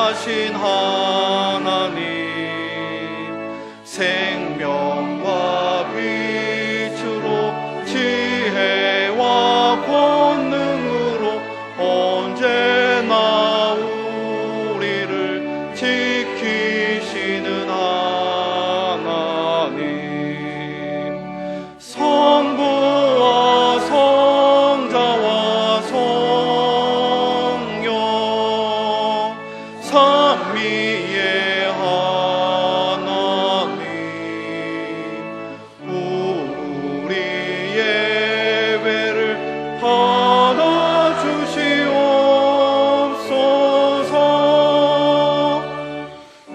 자비하신 하나님, 생명과 빛으로 지혜와 권능으로 언제나 우리를 지키시는 하나님, 성부와 성자와 성령 삼위의 하나님, 우리 예배를 받아주시옵소서.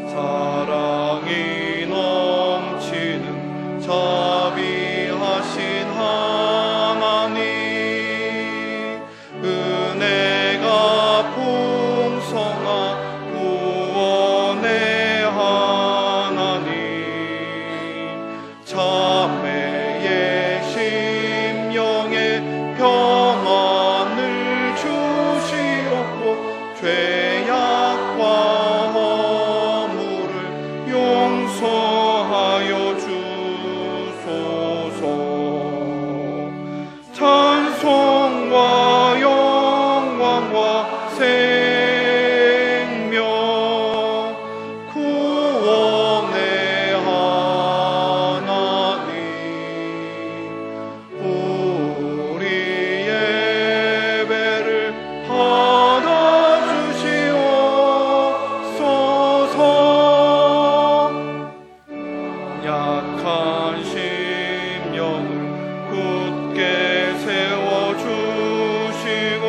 사랑이 넘치는 자비하신 하나님, 은혜가 풍성한 구원의 하나님, 자매의 심령에 평안을 주시옵고 죄악과 허물을 용서하여 주소서. 찬송과 영광과 생명 구원의 하나님, 우리 예배를 받아주시옵소서. 약한 심령을 굳게 세워주시고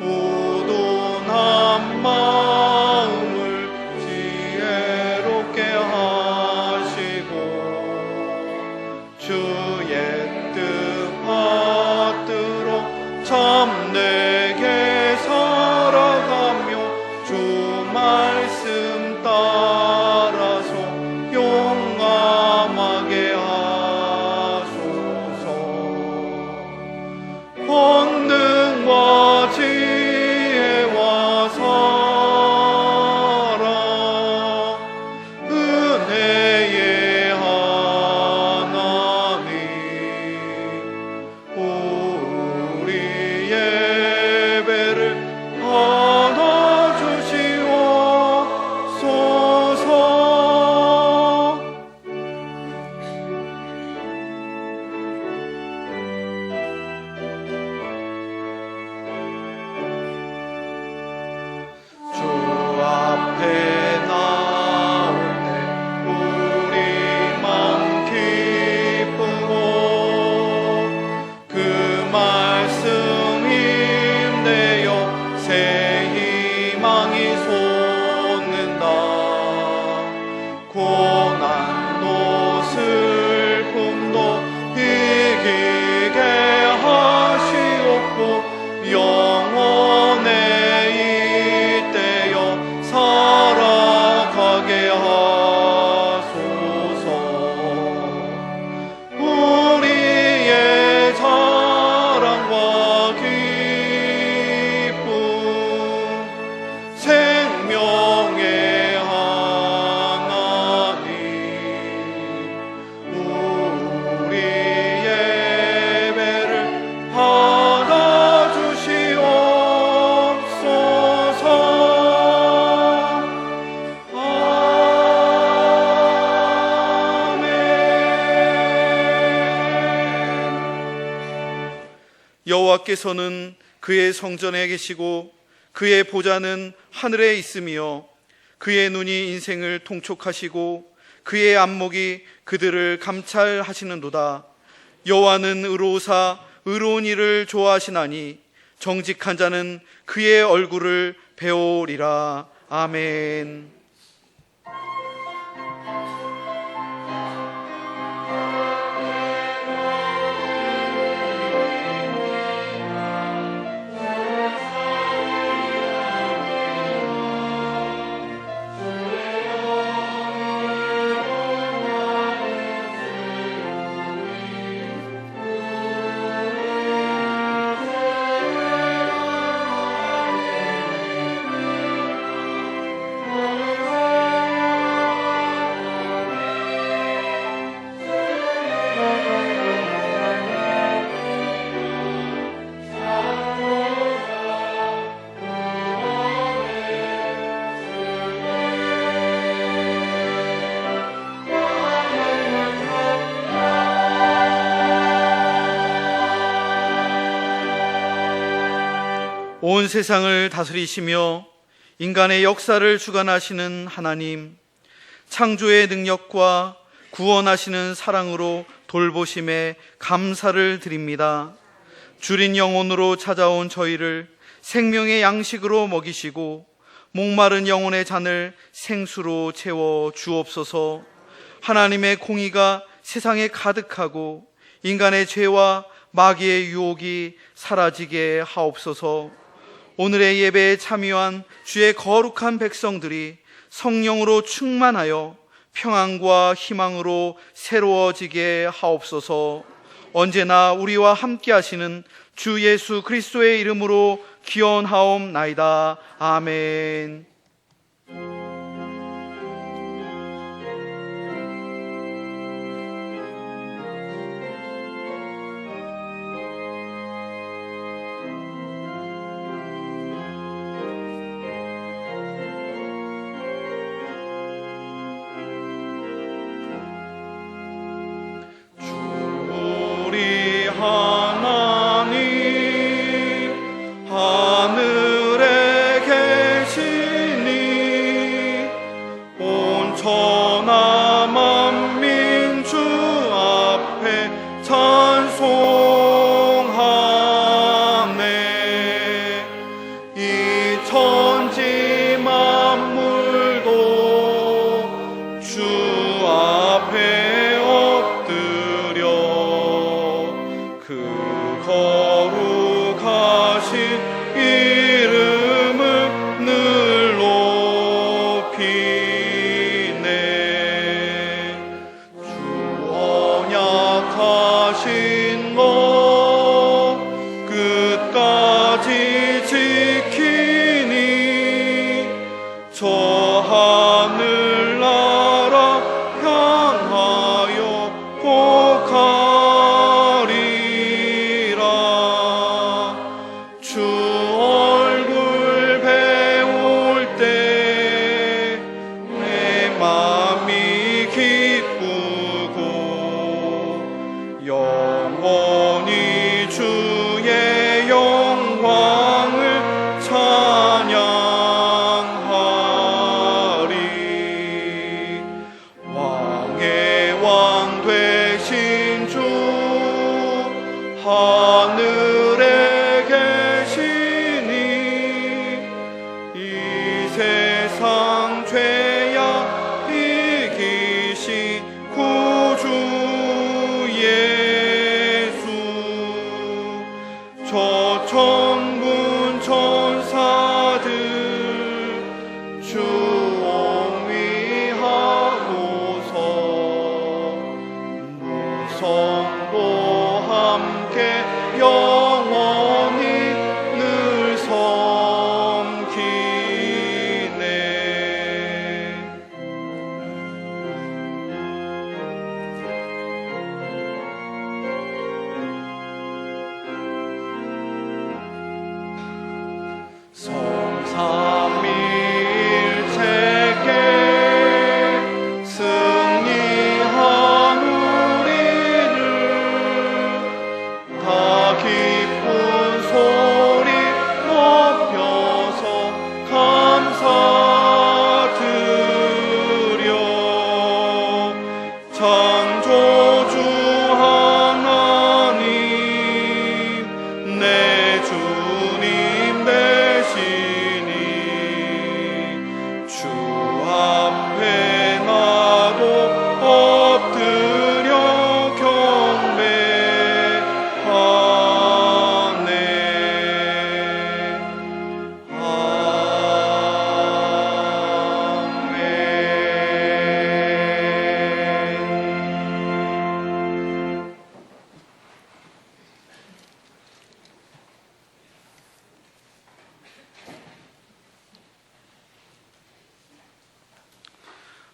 우둔한 마음을 지혜롭게 하시고 주의 뜻 받들어 참되게 살아가며 주 말씀 따라서 용감하게 하소서. 권능과 지혜와 사랑 은혜의 하나님, 우리 예배를 받아주시옵소서. 주 앞에 나올 때 우리 맘 기쁘고 그 말씀 힘내어 새 희망이 솟는다. 고난도 슬픔도 이기게 하시옵고 영원에 잇대어 살아가게 하소서. 우리의 자랑과 기쁨, 생명의 하나님, 우리 예배를 받아주시옵소서. 아멘. 여호와께서는 그의 성전에 계시고 그의 보좌는 하늘에 있으며 그의 눈이 인생을 통촉하시고 그의 안목이 그들을 감찰하시는도다. 여호와는 의로우사 의로운 일을 좋아하시나니 정직한 자는 그의 얼굴을 배우리라. 아멘. 온 세상을 다스리시며 인간의 역사를 주관하시는 하나님, 창조의 능력과 구원하시는 사랑으로 돌보심에 감사를 드립니다. 주린 영혼으로 찾아온 저희를 생명의 양식으로 먹이시고 목마른 영혼의 잔을 생수로 채워 주옵소서. 하나님의 공의가 세상에 가득하고 인간의 죄와 마귀의 유혹이 사라지게 하옵소서. 오늘의 예배에 참여한 주의 거룩한 백성들이 성령으로 충만하여 평안과 희망으로 새로워지게 하옵소서. 언제나 우리와 함께 하시는 주 예수 그리스도의 이름으로 기원하옵나이다. 아멘.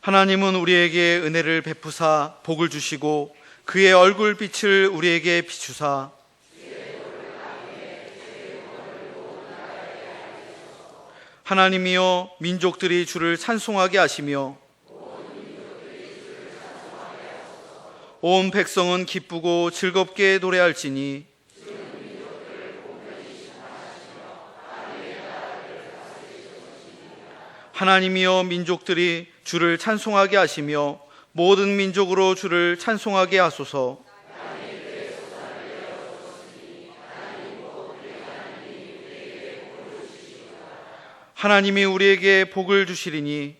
하나님은 우리에게 은혜를 베푸사 복을 주시고 그의 얼굴빛을 우리에게 비추사 하나님이여 민족들이 주를 찬송하게 하시며 온 백성은 기쁘고 즐겁게 노래할지니 하나님이여 민족들이 주를 찬송하게 하시며 모든 민족으로 주를 찬송하게 하소서. 하나님이 우리에게 복을 주시리니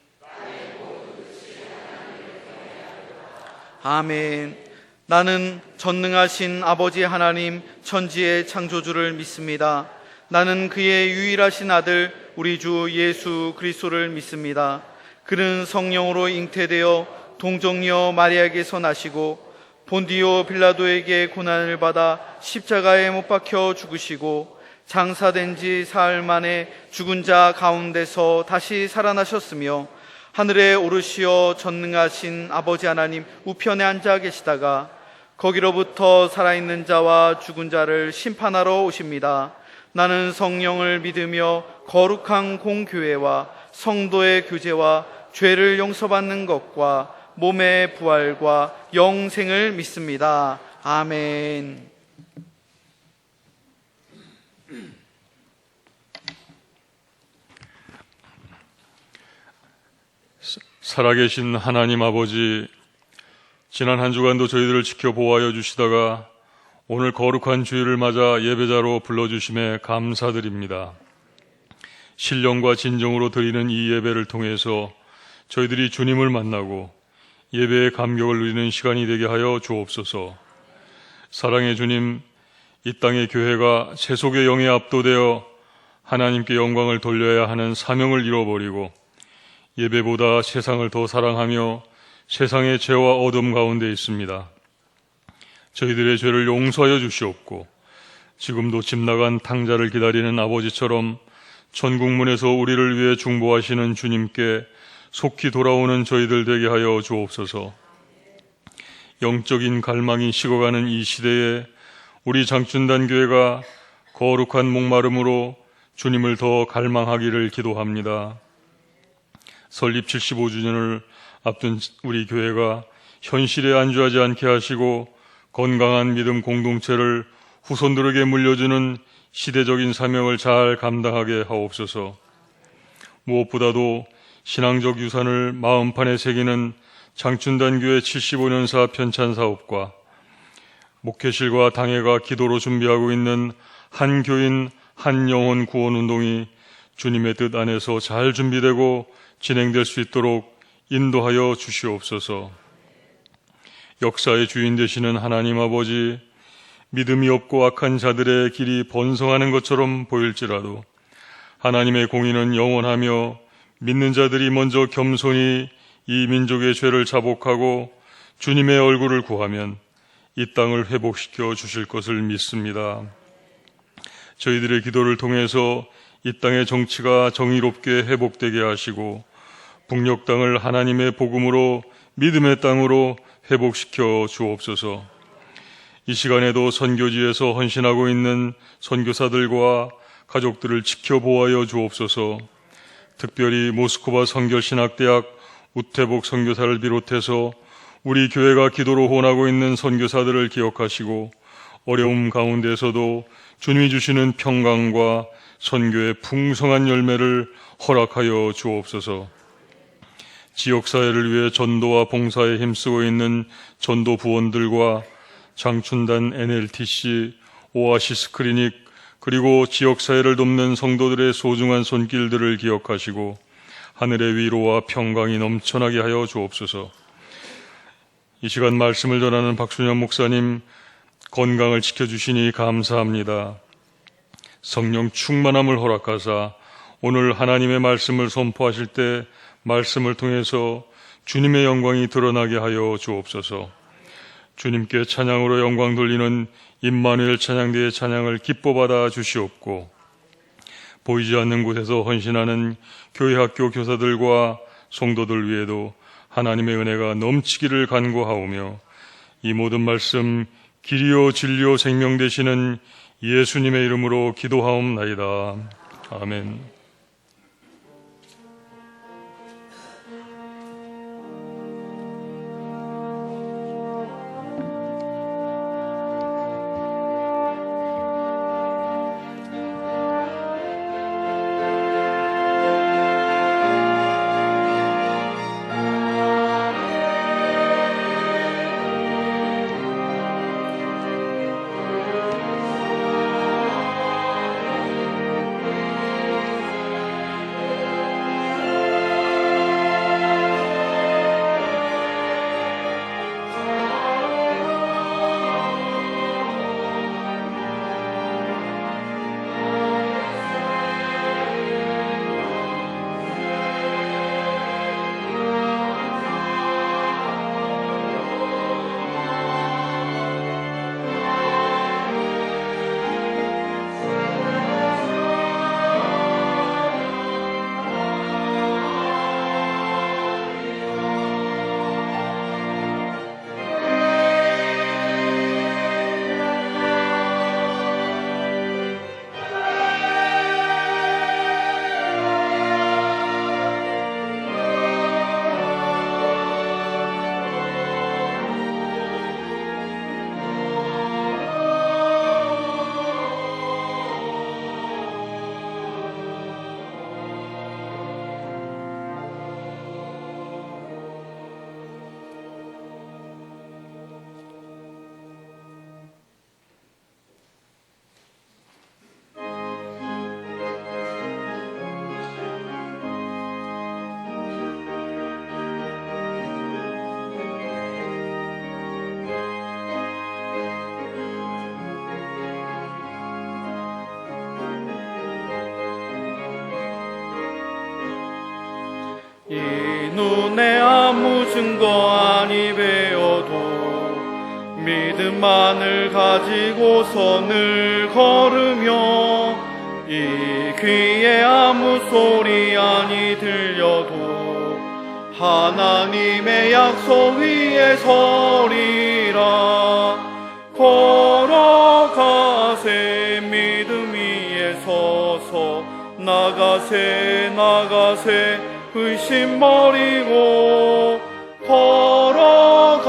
아멘. 나는 전능하신 아버지 하나님 천지의 창조주를 믿습니다. 나는 그의 유일하신 아들 우리 주 예수 그리스도를 믿습니다. 그는 성령으로 잉태되어 동정녀 마리아에게서 나시고 본디오 빌라도에게 고난을 받아 십자가에 못 박혀 죽으시고 장사된 지 사흘 만에 죽은 자 가운데서 다시 살아나셨으며 하늘에 오르시어 전능하신 아버지 하나님 우편에 앉아 계시다가 거기로부터 살아있는 자와 죽은 자를 심판하러 오십니다. 나는 성령을 믿으며 거룩한 공교회와 성도의 교제와 죄를 용서받는 것과 몸의 부활과 영생을 믿습니다. 아멘. 살아계신 하나님 아버지, 지난 한 주간도 저희들을 지켜보호하여 주시다가 오늘 거룩한 주일을 맞아 예배자로 불러주심에 감사드립니다. 신령과 진정으로 드리는 이 예배를 통해서 저희들이 주님을 만나고 예배의 감격을 누리는 시간이 되게 하여 주옵소서. 사랑의 주님, 이 땅의 교회가 세속의 영에 압도되어 하나님께 영광을 돌려야 하는 사명을 잃어버리고 예배보다 세상을 더 사랑하며 세상의 죄와 어둠 가운데 있습니다. 저희들의 죄를 용서하여 주시옵고 지금도 집 나간 탕자를 기다리는 아버지처럼 천국문에서 우리를 위해 중보하시는 주님께 속히 돌아오는 저희들 되게 하여 주옵소서. 영적인 갈망이 식어가는 이 시대에 우리 장춘단 교회가 거룩한 목마름으로 주님을 더 갈망하기를 기도합니다. 설립 75주년을 앞둔 우리 교회가 현실에 안주하지 않게 하시고 건강한 믿음 공동체를 후손들에게 물려주는 시대적인 사명을 잘 감당하게 하옵소서. 무엇보다도 신앙적 유산을 마음판에 새기는 장춘단 교회 75년사 편찬 사업과 목회실과 당회가 기도로 준비하고 있는 한 교인 한 영혼 구원 운동이 주님의 뜻 안에서 잘 준비되고 진행될 수 있도록 인도하여 주시옵소서. 역사의 주인 되시는 하나님 아버지, 믿음이 없고 악한 자들의 길이 번성하는 것처럼 보일지라도 하나님의 공의는 영원하며 믿는 자들이 먼저 겸손히 이 민족의 죄를 자복하고 주님의 얼굴을 구하면 이 땅을 회복시켜 주실 것을 믿습니다. 저희들의 기도를 통해서 이 땅의 정치가 정의롭게 회복되게 하시고 북녘 땅을 하나님의 복음으로 믿음의 땅으로 회복시켜 주옵소서. 이 시간에도 선교지에서 헌신하고 있는 선교사들과 가족들을 지켜보아여 주옵소서. 특별히 모스크바 선교신학대학 우태복 선교사를 비롯해서 우리 교회가 기도로 호원하고 있는 선교사들을 기억하시고 어려움 가운데서도 주님이 주시는 평강과 선교의 풍성한 열매를 허락하여 주옵소서. 지역사회를 위해 전도와 봉사에 힘쓰고 있는 전도 부원들과 장춘단 NLTC, 오아시스 클리닉, 그리고 지역사회를 돕는 성도들의 소중한 손길들을 기억하시고 하늘의 위로와 평강이 넘쳐나게 하여 주옵소서. 이 시간 말씀을 전하는 박순현 목사님 건강을 지켜주시니 감사합니다. 성령 충만함을 허락하사 오늘 하나님의 말씀을 선포하실 때 말씀을 통해서 주님의 영광이 드러나게 하여 주옵소서. 주님께 찬양으로 영광 돌리는 임마누엘 찬양대의 찬양을 기뻐 받아 주시옵고 보이지 않는 곳에서 헌신하는 교회 학교 교사들과 성도들 위에도 하나님의 은혜가 넘치기를 간구하오며 이 모든 말씀 길이요 진리요 생명 되시는 예수님의 이름으로 기도하옵나이다. 아멘. 이 눈에 아무 증거 아니 배어도 믿음만을 가지고서 늘 걸으며 이 귀에 아무 소리 아니 들려도 하나님의 약속 위에 서리라. 걸어가세 믿음 위에 서서 나가세 나가세 의심 버리고 걸어가세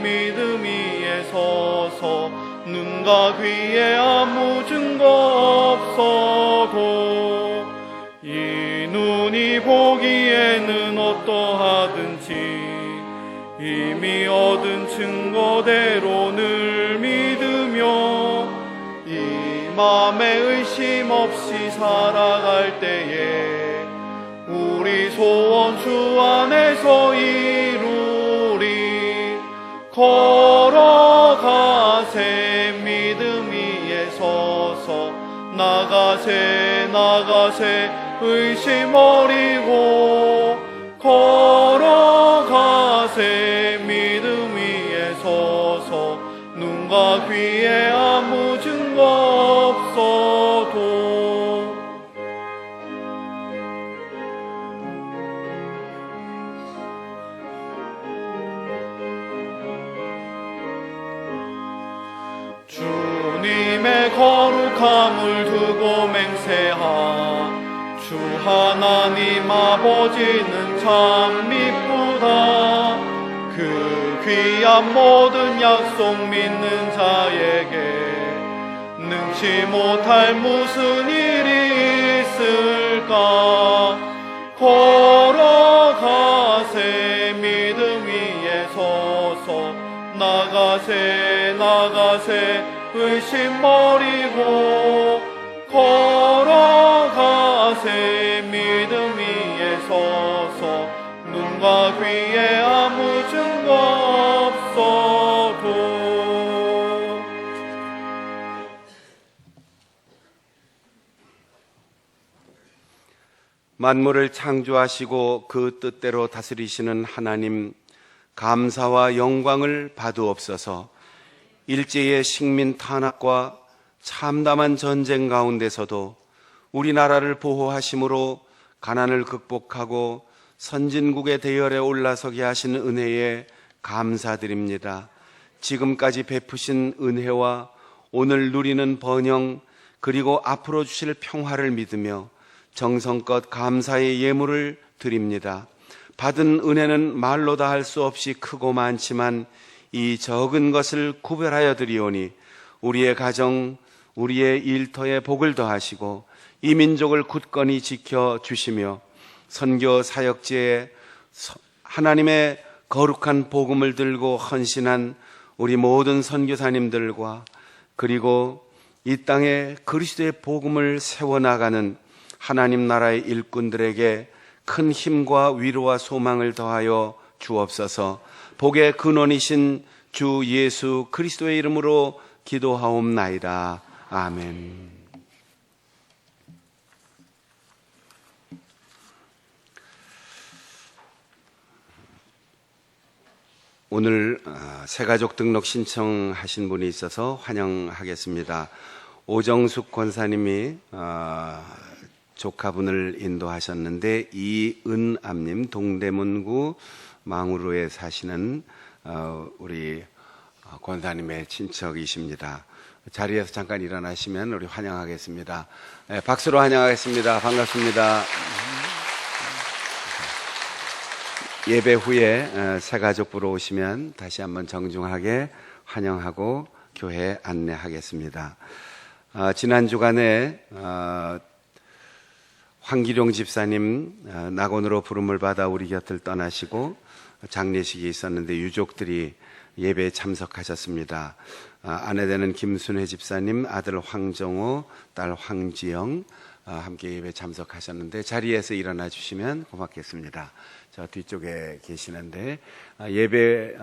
믿음 위에 서서 눈과 귀에 아무 증거 없어도 이 눈이 보기에는 어떠하든지 이미 얻은 증거대로 늘 믿으며 이 맘에 의심 없이 살아갈 때에 우리 소원 주 안에서 이루리. 걸어가세 믿음 위에 서서 나가세 나가세 의심 버리고 걸어가세 믿음 위에 서서 눈과 귀에 아무 증거 없어도 주님의 거룩함을 두고 맹세하. 주 하나님 아버지는 참 미쁘다. 그 귀한 모든 약속 믿는 자에게 능치 못할 무슨 일이 있을까. 걸어가세 믿음 위에 서서 나가세 나가세 의심 버리고 걸어가세 믿음 위에 서서 눈과 귀에 아무 증거 없어도 만물을 창조하시고 그 뜻대로 다스리시는 하나님, 감사와 영광을 받으옵소서. 일제의 식민 탄압과 참담한 전쟁 가운데서도 우리나라를 보호하심으로 가난을 극복하고 선진국의 대열에 올라서게 하신 은혜에 감사드립니다. 지금까지 베푸신 은혜와 오늘 누리는 번영 그리고 앞으로 주실 평화를 믿으며 정성껏 감사의 예물을 드립니다. 받은 은혜는 말로 다 할 수 없이 크고 많지만 이 적은 것을 구별하여 드리오니 우리의 가정, 우리의 일터에 복을 더하시고 이 민족을 굳건히 지켜주시며 선교 사역지에 하나님의 거룩한 복음을 들고 헌신한 우리 모든 선교사님들과 그리고 이 땅에 그리스도의 복음을 세워나가는 하나님 나라의 일꾼들에게 큰 힘과 위로와 소망을 더하여 주옵소서. 복의 근원이신 주 예수 그리스도의 이름으로 기도하옵나이다. 아멘. 오늘 새가족 등록 신청하신 분이 있어서 환영하겠습니다. 오정숙 권사님이 조카분을 인도하셨는데 이은암님, 동대문구 망우루에 사시는 우리 권사님의 친척이십니다. 자리에서 잠깐 일어나시면 우리 환영하겠습니다. 네, 박수로 환영하겠습니다. 반갑습니다. 예배 후에 새가족 보러 오시면 다시 한번 정중하게 환영하고 교회 안내하겠습니다. 지난 주간에 황기룡 집사님 낙원으로 부름을 받아 우리 곁을 떠나시고 장례식이 있었는데 유족들이 예배에 참석하셨습니다. 아내되는 김순회 집사님, 아들 황정호, 딸 황지영 함께 예배에 참석하셨는데 자리에서 일어나 주시면 고맙겠습니다. 저 뒤쪽에 계시는데 예배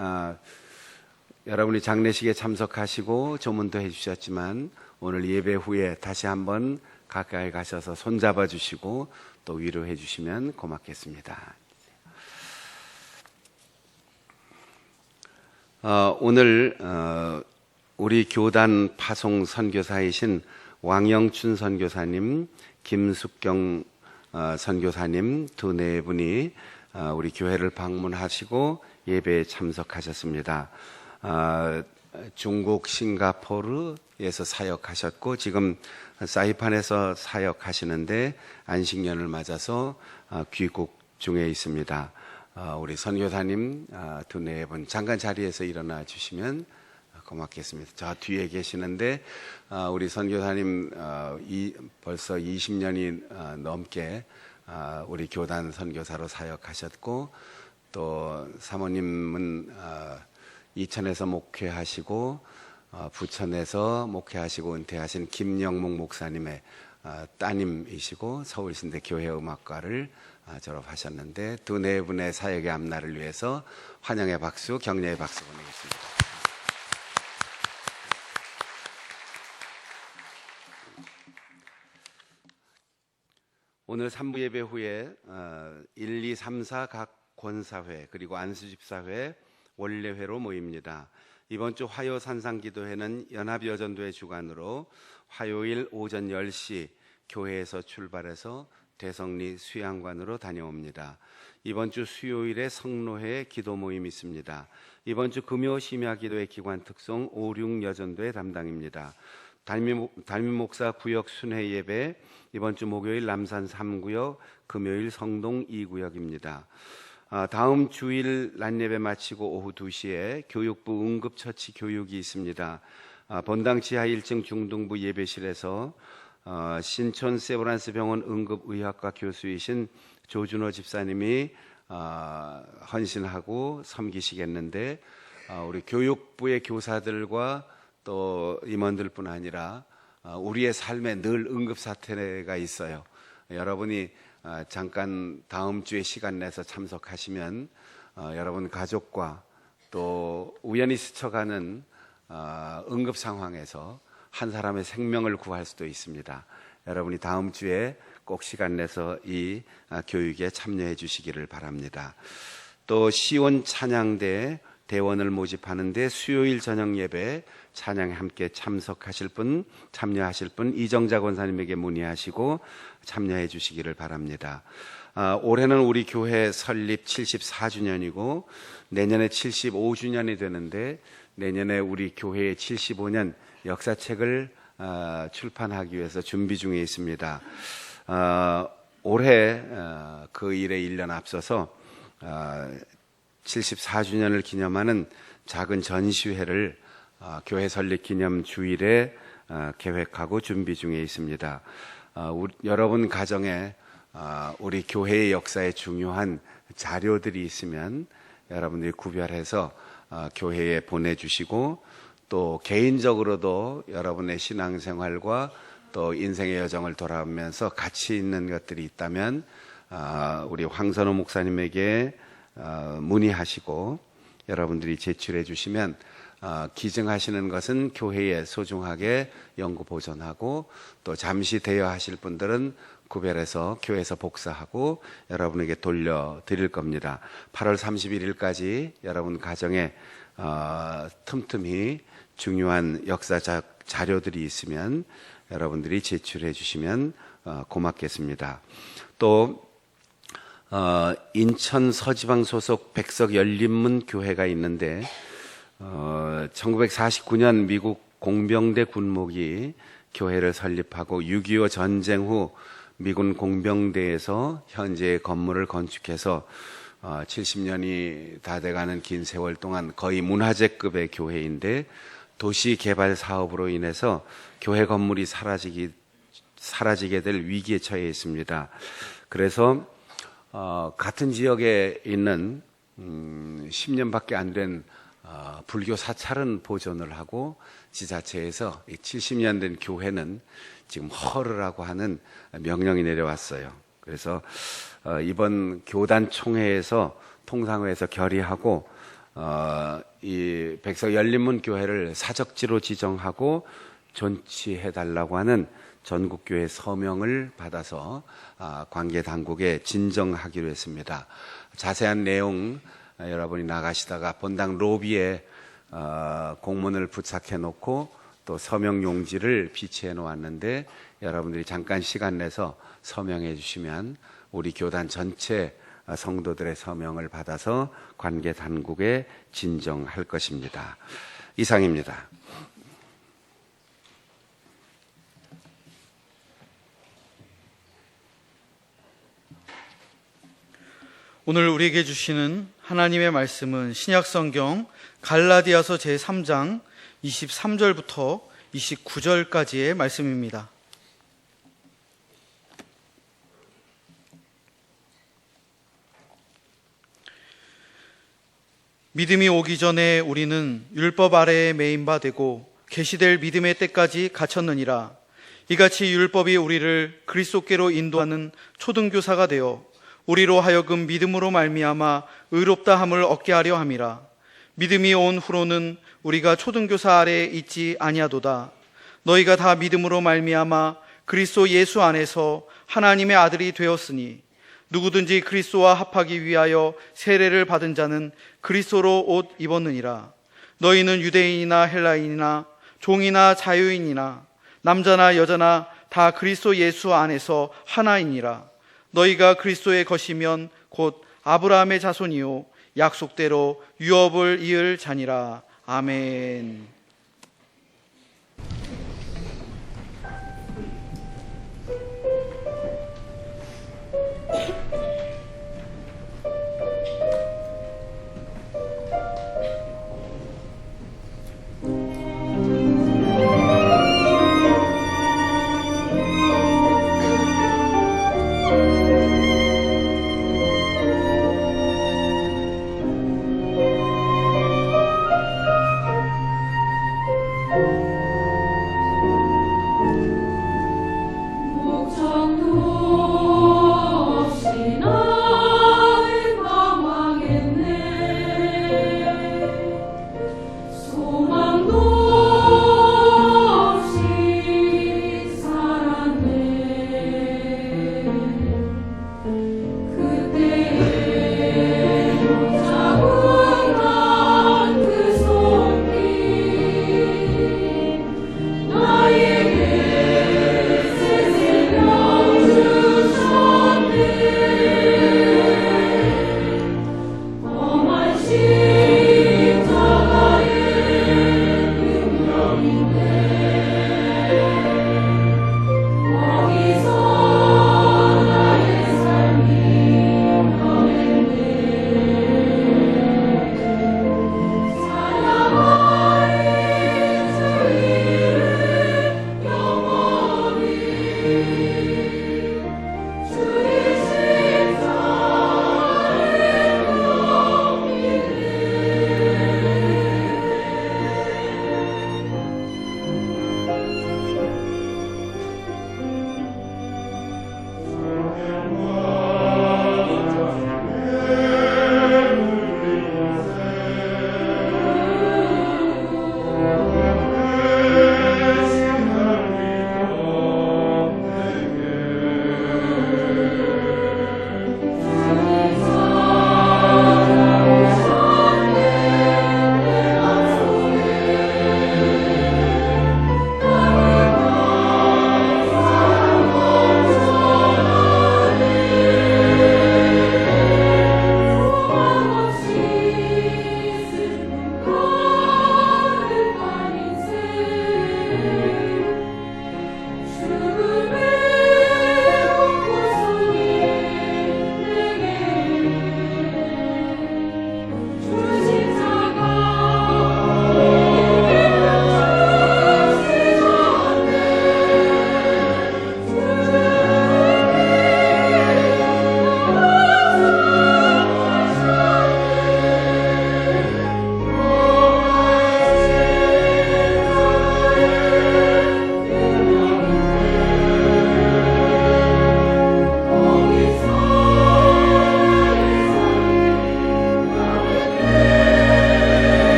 여러분이 장례식에 참석하시고 조문도 해주셨지만 오늘 예배 후에 다시 한번 가까이 가셔서 손잡아 주시고 또 위로해 주시면 고맙겠습니다. 오늘 우리 교단 파송 선교사이신 왕영춘 선교사님, 김숙경 선교사님 두 네 분이 우리 교회를 방문하시고 예배에 참석하셨습니다. 중국 싱가포르에서 사역하셨고 지금 사이판에서 사역하시는데 안식년을 맞아서 귀국 중에 있습니다. 우리 선교사님 두 네 분 잠깐 자리에서 일어나 주시면 고맙겠습니다. 저 뒤에 계시는데 우리 선교사님 벌써 20년이 넘게 우리 교단 선교사로 사역하셨고 또 사모님은 이천에서 목회하시고 부천에서 목회하시고 은퇴하신 김영목 목사님의 따님이시고 서울신대 교회음악과를 졸업하셨는데 두 네 분의 사역의 앞날을 위해서 환영의 박수, 격려의 박수 보내겠습니다. 오늘 3부 예배 후에 1, 2, 3, 4 각 권사회 그리고 안수집사회 원래회로 모입니다. 이번 주 화요 산상기도회는 연합여전도의 주관으로 화요일 오전 10시 교회에서 출발해서 대성리 수양관으로 다녀옵니다. 이번 주 수요일에 성로회 기도 모임이 있습니다. 이번 주 금요 심야기도회 기관 특송 5, 6 여전도의 담당입니다. 달미목사 구역 순회 예배 이번 주 목요일 남산 3구역, 금요일 성동 2구역입니다. 다음 주일 낮예배 마치고 오후 2시에 교육부 응급처치 교육이 있습니다. 본당 지하 1층 중등부 예배실에서 신촌 세브란스 병원 응급의학과 교수이신 조준호 집사님이 헌신하고 섬기시겠는데 우리 교육부의 교사들과 또 임원들뿐 아니라 우리의 삶에 늘 응급사태가 있어요. 여러분이 잠깐 다음 주에 시간 내서 참석하시면 여러분 가족과 또 우연히 스쳐가는 응급 상황에서 한 사람의 생명을 구할 수도 있습니다. 여러분이 다음 주에 꼭 시간 내서 이 교육에 참여해 주시기를 바랍니다. 또 시온 찬양대 대원을 모집하는데 수요일 저녁 예배 찬양에 함께 참석하실 분, 참여하실 분 이정자 권사님에게 문의하시고 참여해 주시기를 바랍니다. 올해는 우리 교회 설립 74주년이고 내년에 75주년이 되는데 내년에 우리 교회의 75년 역사책을 출판하기 위해서 준비 중에 있습니다. 올해 그 일에 1년 앞서서 74주년을 기념하는 작은 전시회를 교회 설립 기념 주일에 계획하고 준비 중에 있습니다. 여러분 가정에 우리 교회의 역사에 중요한 자료들이 있으면 여러분들이 구별해서 교회에 보내주시고 또 개인적으로도 여러분의 신앙생활과 또 인생의 여정을 돌아보면서 가치 있는 것들이 있다면 우리 황선호 목사님에게 문의하시고 여러분들이 제출해 주시면 기증하시는 것은 교회에 소중하게 연구 보존하고 또 잠시 대여하실 분들은 구별해서 교회에서 복사하고 여러분에게 돌려드릴 겁니다. 8월 31일까지 여러분 가정에 틈틈이 중요한 역사 자료들이 있으면 여러분들이 제출해 주시면 고맙겠습니다. 또 인천 서지방 소속 백석 열린문 교회가 있는데 1949년 미국 공병대 군목이 교회를 설립하고 6.25 전쟁 후 미군 공병대에서 현재 건물을 건축해서 70년이 다 돼가는 긴 세월 동안 거의 문화재급의 교회인데 도시 개발 사업으로 인해서 교회 건물이 사라지게 될 위기에 처해 있습니다. 그래서 같은 지역에 있는 10년밖에 안 된 불교 사찰은 보존을 하고 지자체에서 70년 된 교회는 지금 허르라고 하는 명령이 내려왔어요. 그래서 이번 교단 총회에서 통상회에서 결의하고 이 백석 열린문 교회를 사적지로 지정하고 존치해 달라고 하는 전국교회 서명을 받아서 관계 당국에 진정하기로 했습니다. 자세한 내용 여러분이 나가시다가 본당 로비에 공문을 부착해 놓고 또 서명 용지를 비치해 놓았는데 여러분들이 잠깐 시간 내서 서명해 주시면 우리 교단 전체 성도들의 서명을 받아서 관계 당국에 진정할 것입니다. 이상입니다. 오늘 우리에게 주시는 하나님의 말씀은 신약성경 갈라디아서 제3장 23절부터 29절까지의 말씀입니다. 믿음이 오기 전에 우리는 율법 아래에 매인 바 되고 계시될 믿음의 때까지 갇혔느니라. 이같이 율법이 우리를 그리스도께로 인도하는 초등교사가 되어 우리로 하여금 믿음으로 말미암아 의롭다 함을 얻게 하려 함이라. 믿음이 온 후로는 우리가 초등교사 아래에 있지 아니하도다. 너희가 다 믿음으로 말미암아 그리스도 예수 안에서 하나님의 아들이 되었으니 누구든지 그리스도와 합하기 위하여 세례를 받은 자는 그리스도로 옷 입었느니라. 너희는 유대인이나 헬라인이나 종이나 자유인이나 남자나 여자나 다 그리스도 예수 안에서 하나이니라. 너희가 그리스도의 것이면 곧 아브라함의 자손이요 약속대로 유업을 이을 자니라. 아멘.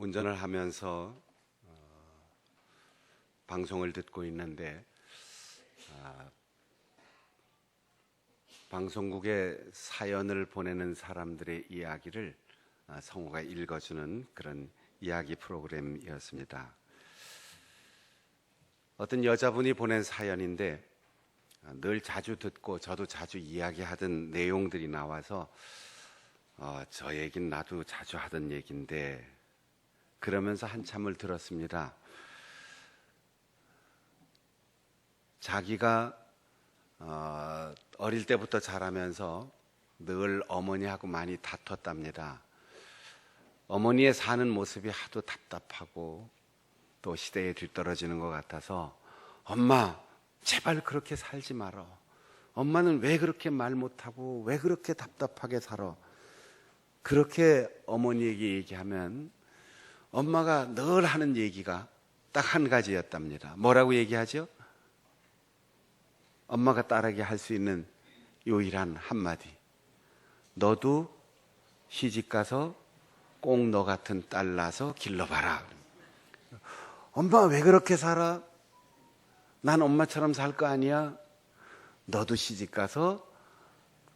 운전을 하면서 방송을 듣고 있는데 방송국에 사연을 보내는 사람들의 이야기를 성우가 읽어주는 그런 이야기 프로그램이었습니다. 어떤 여자분이 보낸 사연인데 늘 자주 듣고 저도 자주 이야기하던 내용들이 나와서 저 얘긴 나도 자주 하던 얘긴데 그러면서 한참을 들었습니다. 자기가 어릴 때부터 자라면서 늘 어머니하고 많이 다퉜답니다. 어머니의 사는 모습이 하도 답답하고 또 시대에 뒤떨어지는 것 같아서 엄마 제발 그렇게 살지 마라. 엄마는 왜 그렇게 말 못하고 왜 그렇게 답답하게 살아. 그렇게 어머니에게 얘기하면 엄마가 늘 하는 얘기가 딱 한 가지였답니다. 뭐라고 얘기하죠? 엄마가 딸에게 할 수 있는 유일한 한마디. 너도 시집가서 꼭 너 같은 딸 낳아서 길러봐라. 엄마 왜 그렇게 살아? 난 엄마처럼 살 거 아니야? 너도 시집가서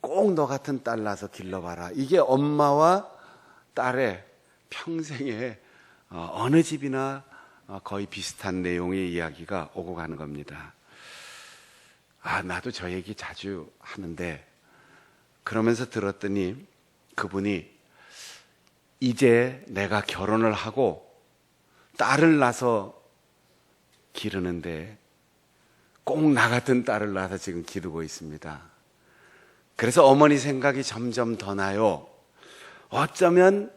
꼭 너 같은 딸 낳아서 길러봐라. 이게 엄마와 딸의 평생의 어느 집이나 거의 비슷한 내용의 이야기가 오고 가는 겁니다. 나도 저 얘기 자주 하는데 그러면서 들었더니 그분이 이제 내가 결혼을 하고 딸을 낳아서 기르는데 꼭 나 같은 딸을 낳아서 지금 기르고 있습니다. 그래서 어머니 생각이 점점 더 나요. 어쩌면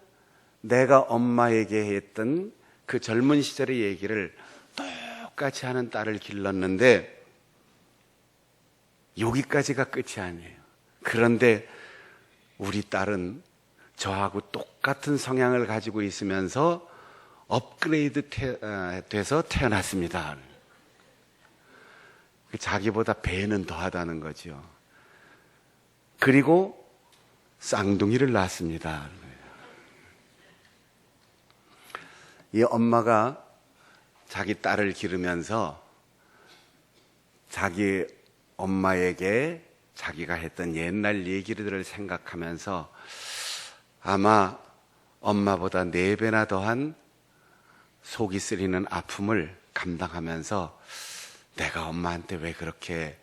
내가 엄마에게 했던 그 젊은 시절의 얘기를 똑같이 하는 딸을 길렀는데 여기까지가 끝이 아니에요. 그런데 우리 딸은 저하고 똑같은 성향을 가지고 있으면서 업그레이드 돼서 태어났습니다. 자기보다 배는 더하다는 거죠. 그리고 쌍둥이를 낳았습니다. 이 엄마가 자기 딸을 기르면서 자기 엄마에게 자기가 했던 옛날 얘기들을 생각하면서 아마 엄마보다 4배나 더한 속이 쓰리는 아픔을 감당하면서 내가 엄마한테 왜 그렇게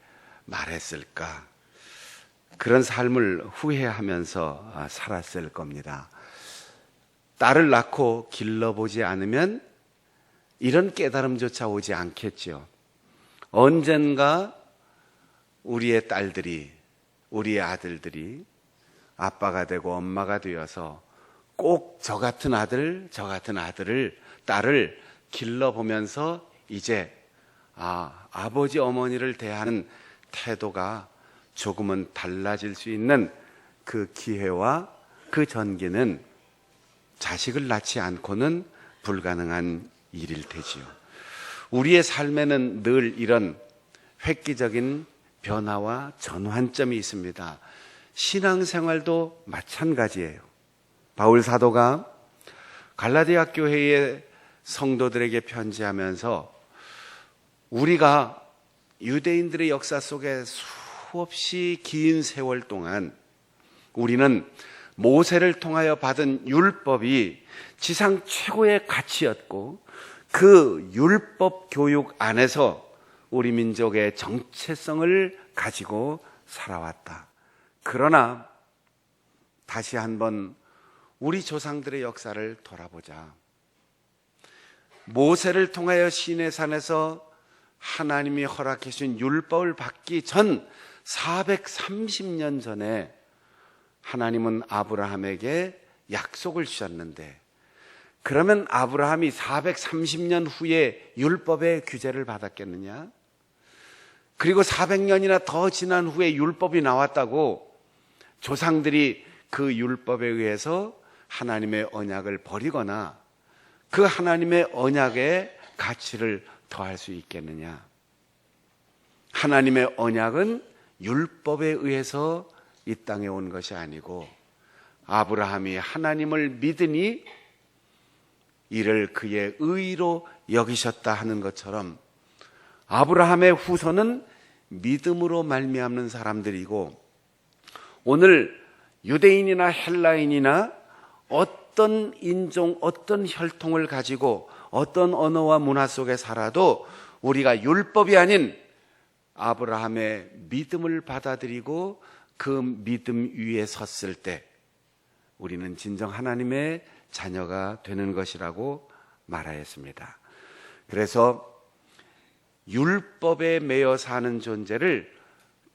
말했을까? 그런 삶을 후회하면서 살았을 겁니다. 딸을 낳고 길러보지 않으면 이런 깨달음조차 오지 않겠죠. 언젠가 우리의 딸들이, 우리의 아들들이 아빠가 되고 엄마가 되어서 꼭 저 같은 아들, 저 같은 딸을 길러보면서 이제 아버지 어머니를 대하는 태도가 조금은 달라질 수 있는 그 기회와 그 전기는 자식을 낳지 않고는 불가능한 일일 테지요. 우리의 삶에는 늘 이런 획기적인 변화와 전환점이 있습니다. 신앙생활도 마찬가지예요. 바울 사도가 갈라디아 교회의 성도들에게 편지하면서 우리가 유대인들의 역사 속에 수없이 긴 세월 동안 우리는 모세를 통하여 받은 율법이 지상 최고의 가치였고 그 율법 교육 안에서 우리 민족의 정체성을 가지고 살아왔다. 그러나 다시 한번 우리 조상들의 역사를 돌아보자. 모세를 통하여 시내산에서 하나님이 허락해 주신 율법을 받기 전 430년 전에 하나님은 아브라함에게 약속을 주셨는데 그러면 아브라함이 430년 후에 율법의 규제를 받았겠느냐? 그리고 400년이나 더 지난 후에 율법이 나왔다고 조상들이 그 율법에 의해서 하나님의 언약을 버리거나 그 하나님의 언약의 가치를 더할 수 있겠느냐? 하나님의 언약은 율법에 의해서 이 땅에 온 것이 아니고 아브라함이 하나님을 믿으니 이를 그의 의로 여기셨다 하는 것처럼 아브라함의 후손은 믿음으로 말미암는 사람들이고, 오늘 유대인이나 헬라인이나 어떤 인종, 어떤 혈통을 가지고 어떤 언어와 문화 속에 살아도 우리가 율법이 아닌 아브라함의 믿음을 받아들이고 그 믿음 위에 섰을 때 우리는 진정 하나님의 자녀가 되는 것이라고 말하였습니다. 그래서 율법에 매여 사는 존재를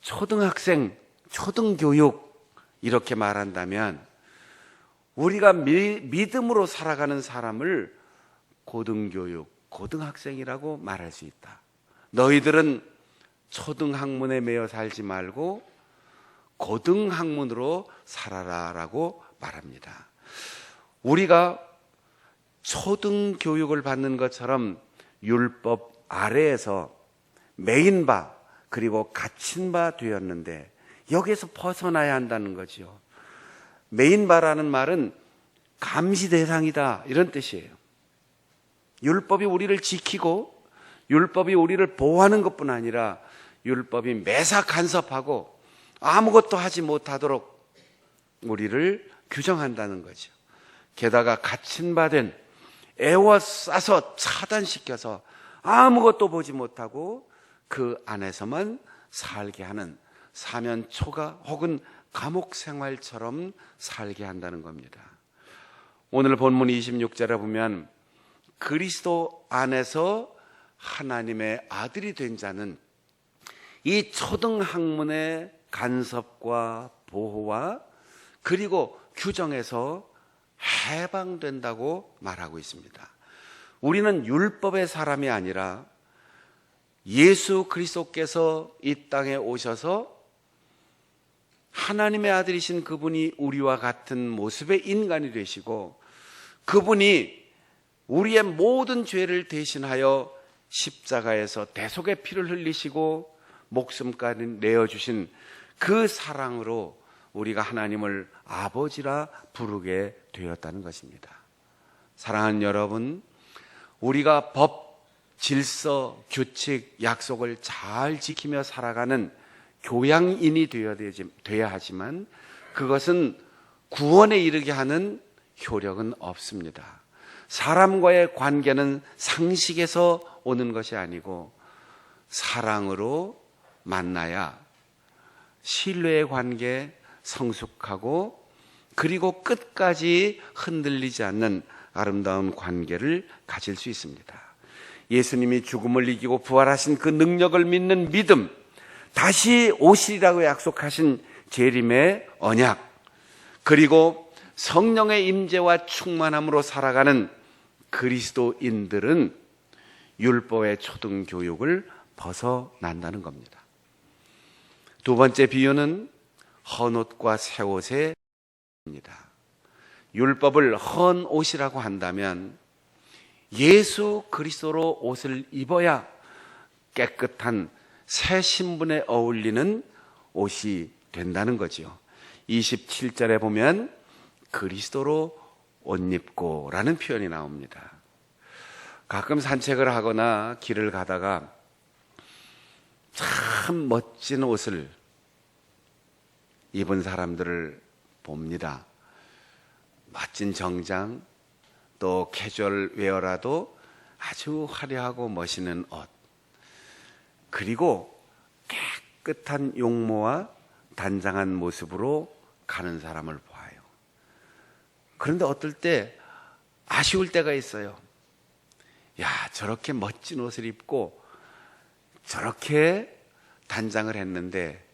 초등학생, 초등교육 이렇게 말한다면, 우리가 믿음으로 살아가는 사람을 고등교육, 고등학생이라고 말할 수 있다. 너희들은 초등학문에 매여 살지 말고 고등학문으로 살아라라고 말합니다. 우리가 초등교육을 받는 것처럼 율법 아래에서 메인 바 그리고 갇힌 바 되었는데 여기에서 벗어나야 한다는 거죠. 메인 바라는 말은 감시 대상이다 이런 뜻이에요. 율법이 우리를 지키고 율법이 우리를 보호하는 것뿐 아니라 율법이 매사 간섭하고 아무것도 하지 못하도록 우리를 규정한다는 거죠. 게다가 갇힌 바 된, 애워싸서 차단시켜서 아무것도 보지 못하고 그 안에서만 살게 하는 사면초가 혹은 감옥 생활처럼 살게 한다는 겁니다. 오늘 본문 26절에 보면 그리스도 안에서 하나님의 아들이 된 자는 이 초등학문의 간섭과 보호와 그리고 규정에서 해방된다고 말하고 있습니다. 우리는 율법의 사람이 아니라 예수 그리스도께서 이 땅에 오셔서 하나님의 아들이신 그분이 우리와 같은 모습의 인간이 되시고 그분이 우리의 모든 죄를 대신하여 십자가에서 대속의 피를 흘리시고 목숨까지 내어주신 그 사랑으로 우리가 하나님을 아버지라 부르게 되었다는 것입니다. 사랑하는 여러분, 우리가 법, 질서, 규칙, 약속을 잘 지키며 살아가는 교양인이 되어야 하지만 그것은 구원에 이르게 하는 효력은 없습니다. 사람과의 관계는 상식에서 오는 것이 아니고 사랑으로 만나야 신뢰의 관계, 성숙하고 그리고 끝까지 흔들리지 않는 아름다운 관계를 가질 수 있습니다. 예수님이 죽음을 이기고 부활하신 그 능력을 믿는 믿음, 다시 오시리라고 약속하신 재림의 언약, 그리고 성령의 임재와 충만함으로 살아가는 그리스도인들은 율법의 초등교육을 벗어난다는 겁니다. 두 번째 비유는 헌옷과 새옷의 입니다. 율법을 헌옷이라고 한다면 예수 그리스도로 옷을 입어야 깨끗한 새 신분에 어울리는 옷이 된다는 거죠. 27절에 보면 그리스도로 옷 입고 라는 표현이 나옵니다. 가끔 산책을 하거나 길을 가다가 참 멋진 옷을 입은 사람들을 봅니다. 멋진 정장, 또 캐주얼 웨어라도 아주 화려하고 멋있는 옷, 그리고 깨끗한 용모와 단장한 모습으로 가는 사람을 보아요. 그런데 어떨 때 아쉬울 때가 있어요. 야, 저렇게 멋진 옷을 입고 저렇게 단장을 했는데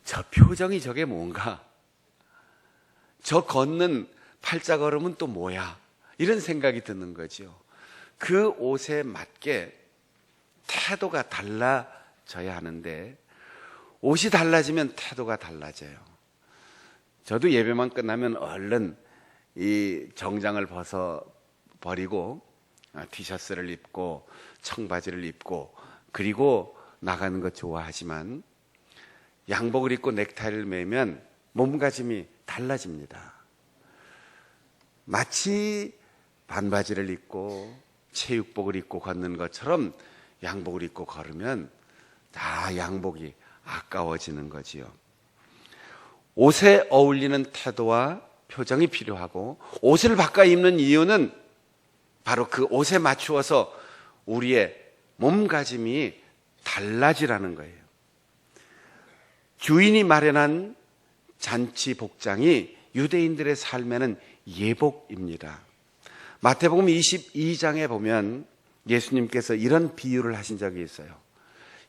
저 표정이 저게 뭔가? 저 걷는 팔자걸음은 또 뭐야? 이런 생각이 드는 거죠. 그 옷에 맞게 태도가 달라져야 하는데 옷이 달라지면 태도가 달라져요. 저도 예배만 끝나면 얼른 이 정장을 벗어버리고 티셔츠를 입고 청바지를 입고 그리고 나가는 것 좋아하지만 양복을 입고 넥타이를 매면 몸가짐이 달라집니다. 마치 반바지를 입고 체육복을 입고 걷는 것처럼 양복을 입고 걸으면 다 양복이 아까워지는 거지요. 옷에 어울리는 태도와 표정이 필요하고, 옷을 바꿔 입는 이유는 바로 그 옷에 맞추어서 우리의 몸가짐이 달라지라는 거예요. 주인이 마련한 잔치 복장이 유대인들의 삶에는 예복입니다. 마태복음 22장에 보면 예수님께서 이런 비유를 하신 적이 있어요.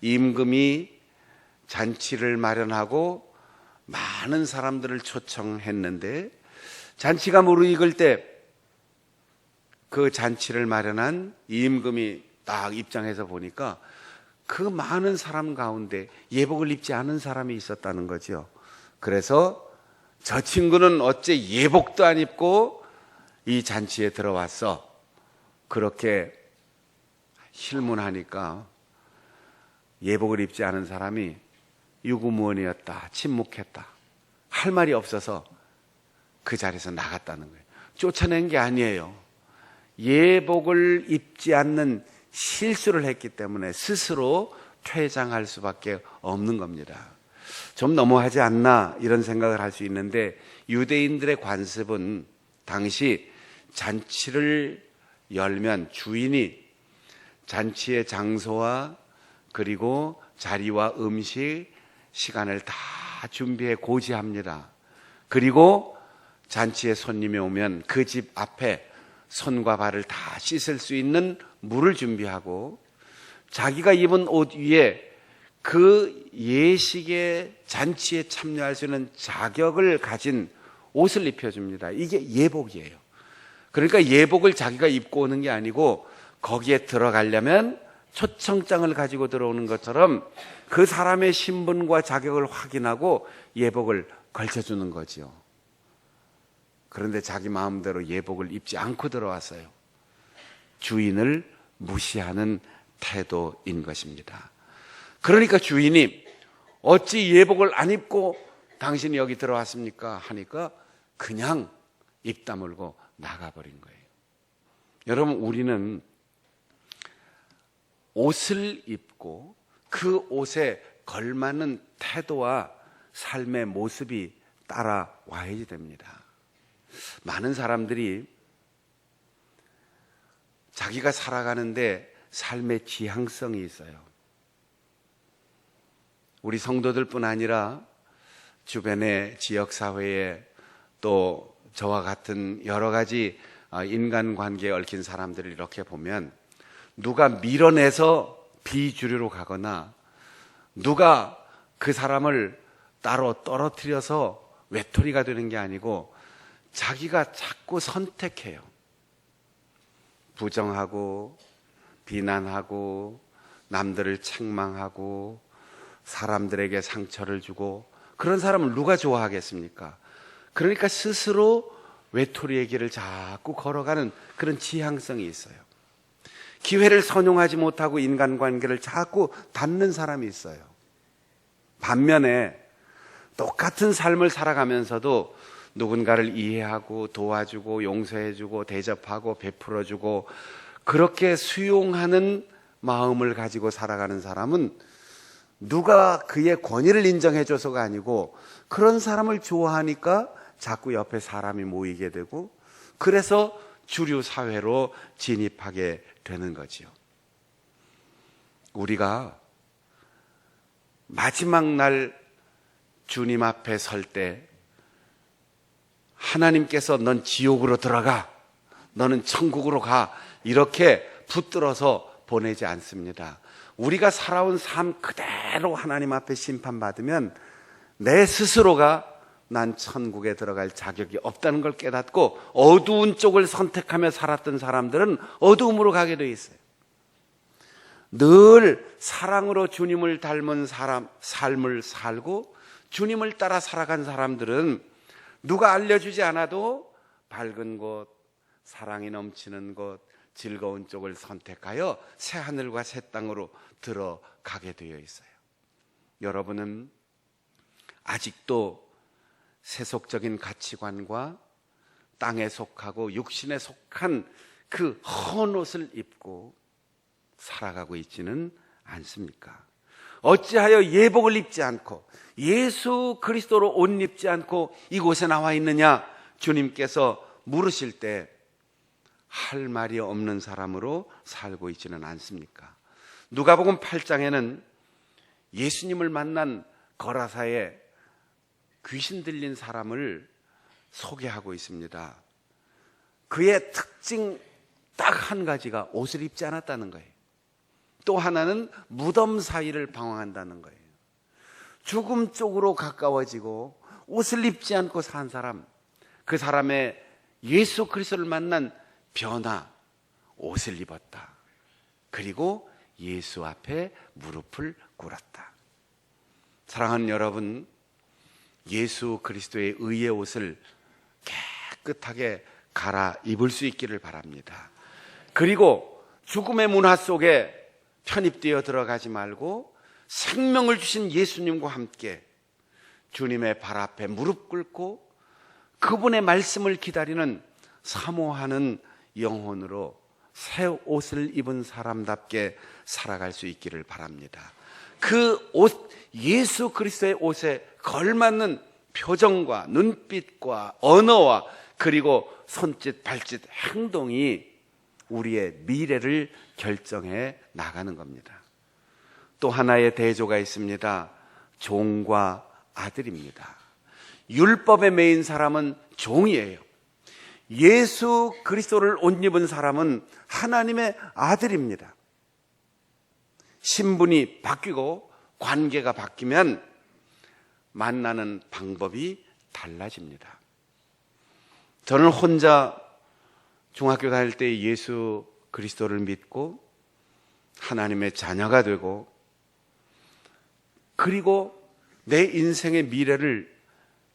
임금이 잔치를 마련하고 많은 사람들을 초청했는데, 잔치가 무르익을 때 그 잔치를 마련한 임금이 딱 입장해서 보니까 그 많은 사람 가운데 예복을 입지 않은 사람이 있었다는 거죠. 그래서 저 친구는 어째 예복도 안 입고 이 잔치에 들어왔어? 그렇게 실문하니까 예복을 입지 않은 사람이 유구무원이었다, 침묵했다, 할 말이 없어서 그 자리에서 나갔다는 거예요. 쫓아낸 게 아니에요. 예복을 입지 않는 실수를 했기 때문에 스스로 퇴장할 수밖에 없는 겁니다. 좀 너무하지 않나 이런 생각을 할 수 있는데, 유대인들의 관습은 당시 잔치를 열면 주인이 잔치의 장소와 그리고 자리와 음식, 시간을 다 준비해 고지합니다. 그리고 잔치에 손님이 오면 그 집 앞에 손과 발을 다 씻을 수 있는 물을 준비하고, 자기가 입은 옷 위에 그 예식의 잔치에 참여할 수 있는 자격을 가진 옷을 입혀줍니다. 이게 예복이에요. 그러니까 예복을 자기가 입고 오는 게 아니고, 거기에 들어가려면 초청장을 가지고 들어오는 것처럼 그 사람의 신분과 자격을 확인하고 예복을 걸쳐주는 거지요. 그런데 자기 마음대로 예복을 입지 않고 들어왔어요. 주인을 무시하는 태도인 것입니다. 그러니까 주인이 어찌 예복을 안 입고 당신이 여기 들어왔습니까? 하니까 그냥 입 다물고 나가버린 거예요. 여러분, 우리는 옷을 입고 그 옷에 걸맞는 태도와 삶의 모습이 따라와야 됩니다. 많은 사람들이 자기가 살아가는데 삶의 지향성이 있어요. 우리 성도들뿐 아니라 주변의 지역사회에 또 저와 같은 여러 가지 인간관계에 얽힌 사람들을 이렇게 보면, 누가 밀어내서 비주류로 가거나 누가 그 사람을 따로 떨어뜨려서 외톨이가 되는 게 아니고 자기가 자꾸 선택해요. 부정하고 비난하고 남들을 책망하고 사람들에게 상처를 주고, 그런 사람을 누가 좋아하겠습니까? 그러니까 스스로 외톨이의 길을 자꾸 걸어가는 그런 지향성이 있어요. 기회를 선용하지 못하고 인간관계를 자꾸 닫는 사람이 있어요. 반면에 똑같은 삶을 살아가면서도 누군가를 이해하고 도와주고 용서해주고 대접하고 베풀어주고 그렇게 수용하는 마음을 가지고 살아가는 사람은 누가 그의 권위를 인정해줘서가 아니고 그런 사람을 좋아하니까 자꾸 옆에 사람이 모이게 되고, 그래서 주류 사회로 진입하게 되는 거지요. 우리가 마지막 날 주님 앞에 설 때 하나님께서 넌 지옥으로 들어가, 너는 천국으로 가, 이렇게 붙들어서 보내지 않습니다. 우리가 살아온 삶 그대로 하나님 앞에 심판받으면 내 스스로가 난 천국에 들어갈 자격이 없다는 걸 깨닫고 어두운 쪽을 선택하며 살았던 사람들은 어두움으로 가게 돼 있어요. 늘 사랑으로 주님을 닮은 삶을 살고 주님을 따라 살아간 사람들은 누가 알려주지 않아도 밝은 곳, 사랑이 넘치는 곳, 즐거운 쪽을 선택하여 새 하늘과 새 땅으로 들어가게 되어 있어요. 여러분은 아직도 세속적인 가치관과 땅에 속하고 육신에 속한 그 헌 옷을 입고 살아가고 있지는 않습니까? 어찌하여 예복을 입지 않고 예수 그리스도로 옷 입지 않고 이곳에 나와 있느냐? 주님께서 물으실 때 할 말이 없는 사람으로 살고 있지는 않습니까? 누가복음 8장에는 예수님을 만난 거라사에 귀신 들린 사람을 소개하고 있습니다. 그의 특징 딱 한 가지가 옷을 입지 않았다는 거예요. 또 하나는 무덤 사이를 방황한다는 거예요. 죽음 쪽으로 가까워지고 옷을 입지 않고 산 사람, 그 사람의 예수 그리스도를 만난 변화, 옷을 입었다. 그리고 예수 앞에 무릎을 꿇었다. 사랑하는 여러분, 예수 그리스도의 의의 옷을 깨끗하게 갈아 입을 수 있기를 바랍니다. 그리고 죽음의 문화 속에 편입되어 들어가지 말고 생명을 주신 예수님과 함께 주님의 발 앞에 무릎 꿇고 그분의 말씀을 기다리는 사모하는 영혼으로 새 옷을 입은 사람답게 살아갈 수 있기를 바랍니다. 그 옷, 예수 그리스도의 옷에 걸맞는 표정과 눈빛과 언어와 그리고 손짓, 발짓, 행동이 우리의 미래를 결정해 나가는 겁니다. 또 하나의 대조가 있습니다. 종과 아들입니다. 율법에 매인 사람은 종이에요. 예수 그리스도를 옷 입은 사람은 하나님의 아들입니다. 신분이 바뀌고 관계가 바뀌면 만나는 방법이 달라집니다. 저는 혼자 중학교 다닐 때 예수 그리스도를 믿고 하나님의 자녀가 되고 그리고 내 인생의 미래를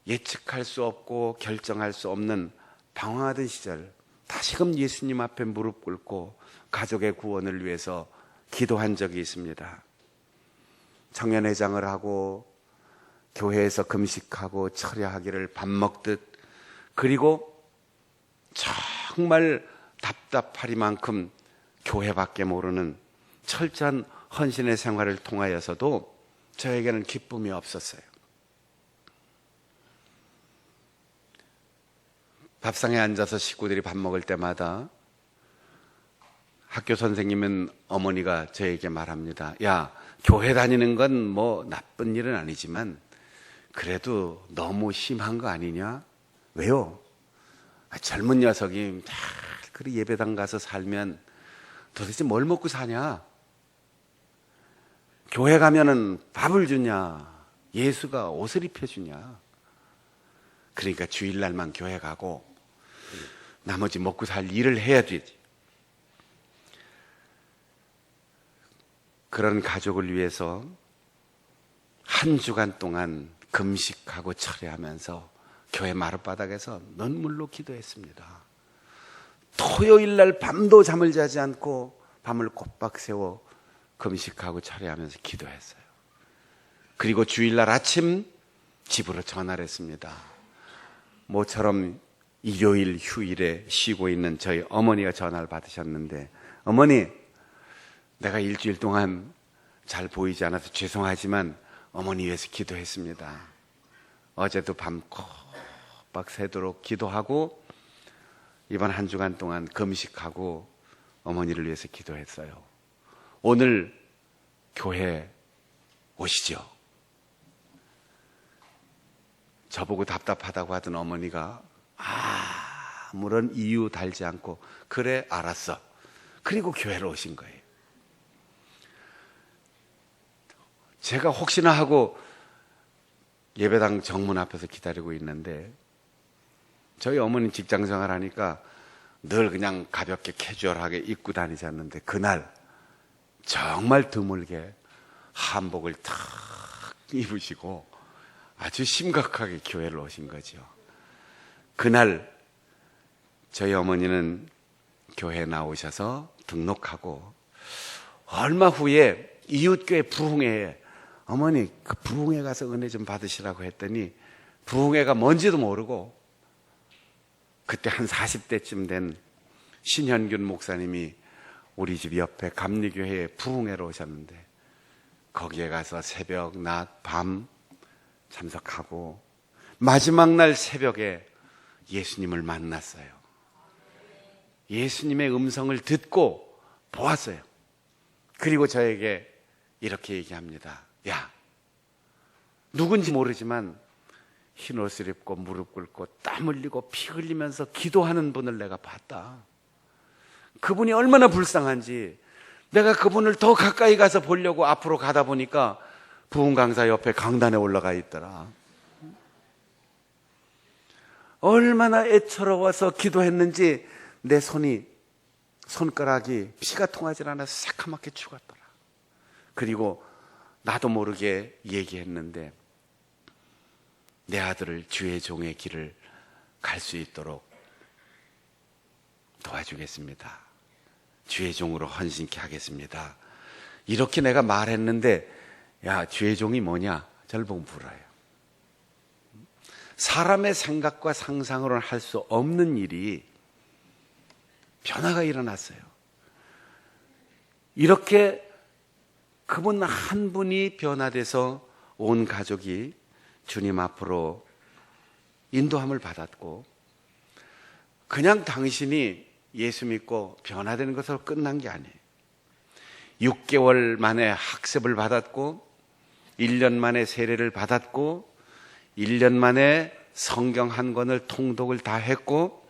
예측할 수 없고 결정할 수 없는 방황하던 시절 다시금 예수님 앞에 무릎 꿇고 가족의 구원을 위해서 기도한 적이 있습니다. 청년회장을 하고 교회에서 금식하고 철야하기를 밥 먹듯 그리고 정말 답답하리만큼 교회밖에 모르는 철저한 헌신의 생활을 통하여서도 저에게는 기쁨이 없었어요. 밥상에 앉아서 식구들이 밥 먹을 때마다 학교 선생님은 어머니가 저에게 말합니다. 야, 교회 다니는 건 뭐 나쁜 일은 아니지만 그래도 너무 심한 거 아니냐? 왜요? 젊은 녀석이 그리 예배당 가서 살면 도대체 뭘 먹고 사냐? 교회 가면은 밥을 주냐? 예수가 옷을 입혀주냐? 그러니까 주일날만 교회 가고 나머지 먹고 살 일을 해야 되지. 그런 가족을 위해서 한 주간 동안 금식하고 철회하면서 교회 마룻바닥에서 눈물로 기도했습니다. 토요일 날 밤도 잠을 자지 않고 밤을 꼬박 세워 금식하고 철회하면서 기도했어요. 그리고 주일날 아침 집으로 전화를 했습니다. 모처럼 일요일 휴일에 쉬고 있는 저희 어머니가 전화를 받으셨는데, 어머니, 내가 일주일 동안 잘 보이지 않아서 죄송하지만 어머니 위해서 기도했습니다. 어제도 밤 꼬박 새도록 기도하고 이번 한 주간 동안 금식하고 어머니를 위해서 기도했어요. 오늘 교회 오시죠? 저보고 답답하다고 하던 어머니가 아무런 이유 달지 않고 그래 알았어. 그리고 교회로 오신 거예요. 제가 혹시나 하고 예배당 정문 앞에서 기다리고 있는데 저희 어머니 직장생활 하니까 늘 그냥 가볍게 캐주얼하게 입고 다니셨는데 그날 정말 드물게 한복을 탁 입으시고 아주 심각하게 교회를 오신 거죠. 그날 저희 어머니는 교회에 나오셔서 등록하고 얼마 후에 이웃교회 부흥회에 어머니 그 부흥회 가서 은혜 좀 받으시라고 했더니 부흥회가 뭔지도 모르고 그때 한 40대쯤 된 신현균 목사님이 우리 집 옆에 감리교회에 부흥회로 오셨는데 거기에 가서 새벽, 낮, 밤 참석하고 마지막 날 새벽에 예수님을 만났어요. 예수님의 음성을 듣고 보았어요. 그리고 저에게 이렇게 얘기합니다. 야, 누군지 모르지만 흰 옷을 입고 무릎 꿇고 땀 흘리고 피 흘리면서 기도하는 분을 내가 봤다. 그분이 얼마나 불쌍한지 내가 그분을 더 가까이 가서 보려고 앞으로 가다 보니까 부흥 강사 옆에 강단에 올라가 있더라. 얼마나 애처로워서 기도했는지 내 손가락이 피가 통하지 않아서 새카맣게 죽었더라. 그리고 나도 모르게 얘기했는데 내 아들을 주의 종의 길을 갈 수 있도록 도와주겠습니다. 주의 종으로 헌신케 하겠습니다. 이렇게 내가 말했는데 야, 주의 종이 뭐냐? 저를 보고 물어요. 사람의 생각과 상상으로는 할 수 없는 일이 변화가 일어났어요. 이렇게 그분 한 분이 변화돼서 온 가족이 주님 앞으로 인도함을 받았고, 그냥 당신이 예수 믿고 변화되는 것으로 끝난 게 아니에요. 6개월 만에 학습을 받았고 1년 만에 세례를 받았고 1년 만에 성경 한 권을 통독을 다 했고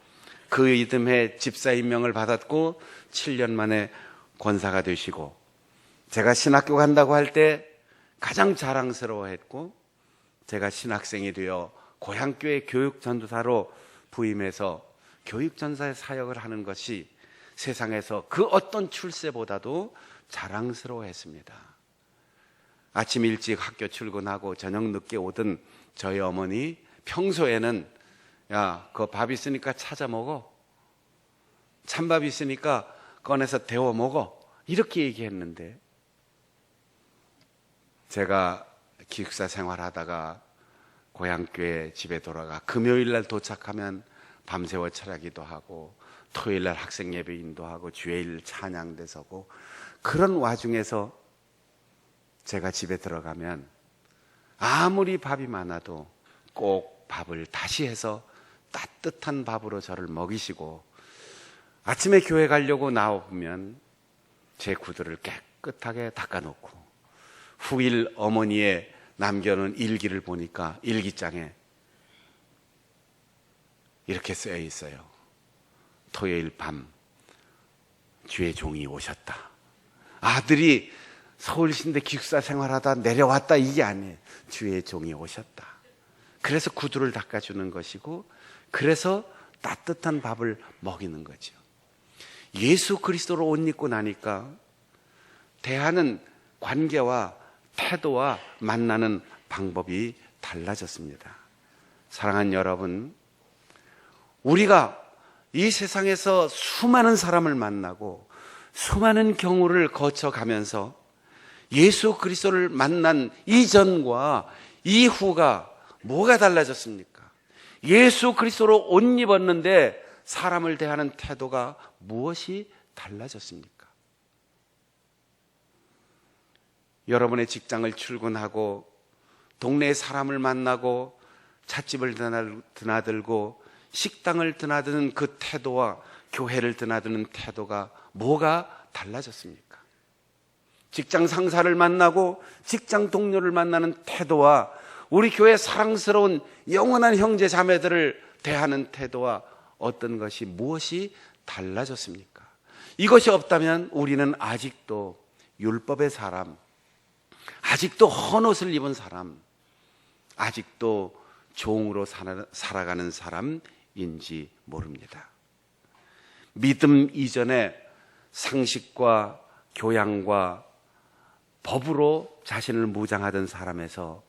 그 이듬해 집사 임명을 받았고 7년 만에 권사가 되시고, 제가 신학교 간다고 할 때 가장 자랑스러워했고, 제가 신학생이 되어 고향교회 교육전도사로 부임해서 교육전사의 사역을 하는 것이 세상에서 그 어떤 출세보다도 자랑스러워했습니다. 아침 일찍 학교 출근하고 저녁 늦게 오던 저희 어머니 평소에는 야, 그 밥 있으니까 찾아 먹어, 찬밥 있으니까 꺼내서 데워 먹어, 이렇게 얘기했는데, 제가 기숙사 생활하다가 고향교회 집에 돌아가 금요일 날 도착하면 밤새워 철야기도 하고 토요일 날 학생 예배 인도하고 주일 찬양대 서고, 그런 와중에서 제가 집에 들어가면 아무리 밥이 많아도 꼭 밥을 다시 해서 따뜻한 밥으로 저를 먹이시고, 아침에 교회 가려고 나오면 제 구두를 깨끗하게 닦아놓고 후일 어머니의 남겨놓은 일기를 보니까 일기장에 이렇게 쓰여 있어요. 토요일 밤 주의 종이 오셨다. 아들이 서울신대 기숙사 생활하다 내려왔다, 이게 아니에요. 주의 종이 오셨다. 그래서 구두를 닦아주는 것이고, 그래서 따뜻한 밥을 먹이는 거죠. 예수 그리스도로 옷 입고 나니까 대하는 관계와 태도와 만나는 방법이 달라졌습니다. 사랑하는 여러분, 우리가 이 세상에서 수많은 사람을 만나고 수많은 경우를 거쳐가면서 예수 그리스도를 만난 이전과 이후가 뭐가 달라졌습니까? 예수 그리스도로 옷 입었는데 사람을 대하는 태도가 무엇이 달라졌습니까? 여러분의 직장을 출근하고 동네의 사람을 만나고 찻집을 드나들고 식당을 드나드는 그 태도와 교회를 드나드는 태도가 뭐가 달라졌습니까? 직장 상사를 만나고 직장 동료를 만나는 태도와 우리 교회 사랑스러운 영원한 형제 자매들을 대하는 태도와 어떤 것이, 무엇이 달라졌습니까? 이것이 없다면 우리는 아직도 율법의 사람, 아직도 헌옷을 입은 사람, 아직도 종으로 살아가는 사람인지 모릅니다. 믿음 이전에 상식과 교양과 법으로 자신을 무장하던 사람에서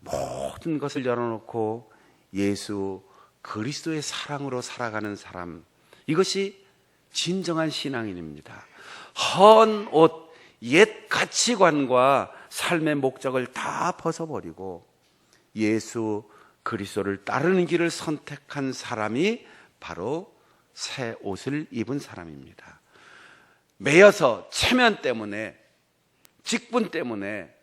모든 것을 열어놓고 예수 그리스도의 사랑으로 살아가는 사람, 이것이 진정한 신앙인입니다. 헌 옷, 옛 가치관과 삶의 목적을 다 벗어버리고 예수 그리스도를 따르는 길을 선택한 사람이 바로 새 옷을 입은 사람입니다. 매여서 체면 때문에, 직분 때문에